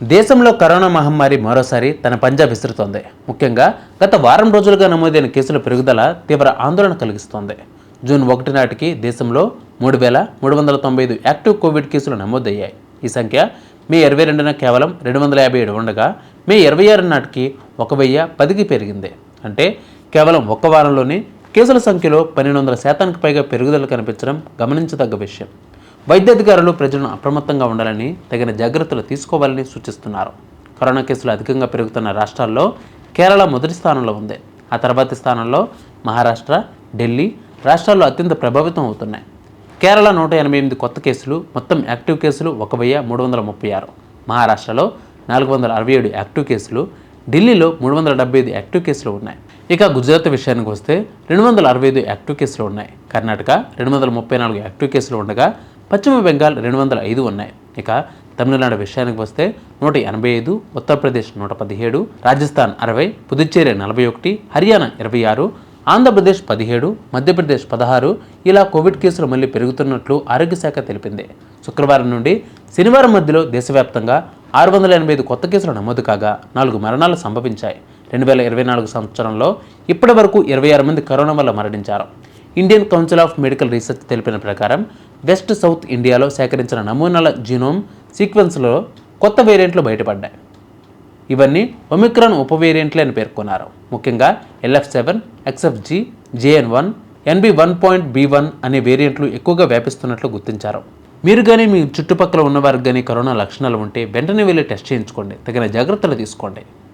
దేశంలో కరోనా మహమ్మారి మరోసారి తన పంజా విసురుతోంది. ముఖ్యంగా గత వారం రోజులుగా నమోదైన కేసుల పెరుగుదల తీవ్ర ఆందోళన కలిగిస్తోంది. జూన్ 1 నాటికి దేశంలో 3,395 యాక్టివ్ కోవిడ్ కేసులు నమోదయ్యాయి. ఈ సంఖ్య మే 22న కేవలం 257 ఉండగా మే 26 నాటికి 1,010కి పెరిగింది. అంటే కేవలం ఒక్క వారంలోనే కేసుల సంఖ్యలో 1200% పైగా పెరుగుదల కనిపించడం గమనించదగ్గ విషయం. వైద్యాధికారులు ప్రజలను అప్రమత్తంగా ఉండాలని, తగిన జాగ్రత్తలు తీసుకోవాలని సూచిస్తున్నారు. కరోనా కేసులు అధికంగా పెరుగుతున్న రాష్ట్రాల్లో కేరళ మొదటి స్థానంలో ఉంది. ఆ తర్వాతి స్థానంలో మహారాష్ట్ర, ఢిల్లీ రాష్ట్రాల్లో అత్యంత ప్రభావితం అవుతున్నాయి. కేరళ 188 కొత్త కేసులు, మొత్తం యాక్టివ్ కేసులు 1,336. మహారాష్ట్రలో 467 యాక్టివ్ కేసులు, ఢిల్లీలో 375 యాక్టివ్ కేసులు ఉన్నాయి. ఇక గుజరాత్ విషయానికి వస్తే 265 యాక్టివ్ కేసులు ఉన్నాయి. కర్ణాటక 234 యాక్టివ్ కేసులు ఉండగా పశ్చిమ బెంగాల్ 205 ఉన్నాయి. ఇక తమిళనాడు విషయానికి వస్తే 185, ఉత్తరప్రదేశ్ 117, రాజస్థాన్ 60, పుదుచ్చేరి 41, హర్యానా 26, ఆంధ్రప్రదేశ్ 17, మధ్యప్రదేశ్ 16 ఇలా కోవిడ్ కేసులు మళ్లీ పెరుగుతున్నట్లు ఆరోగ్య శాఖ తెలిపింది. శుక్రవారం నుండి శనివారం మధ్యలో దేశవ్యాప్తంగా 685 కొత్త కేసులు నమోదు కాగా 4 మరణాలు సంభవించాయి. 2024 సంవత్సరంలో ఇప్పటి వరకు 26 మంది కరోనా వల్ల మరణించారు. Indian council of medical research తెలిపిన ప్రకారం వెస్ట్ సౌత్ ఇండియాలో సేకరించిన నమూనాల జీనోమ్ సీక్వెన్స్లో కొత్త వేరియంట్లు బయటపడ్డాయి. ఇవన్నీ ఒమిక్రాన్ ఉప వేరియంట్లే అని పేర్కొన్నారు. ముఖ్యంగా LF7, XFG, JN1, NB1.B1 అనే వేరియంట్లు ఎక్కువగా వ్యాపిస్తున్నట్లు గుర్తించారు. మీరు కానీ మీ చుట్టుపక్కల ఉన్నవారికి కానీ కరోనా లక్షణాలు ఉంటే వెంటనే వెళ్ళి టెస్ట్ చేయించుకోండి. తగిన జాగ్రత్తలు తీసుకోండి.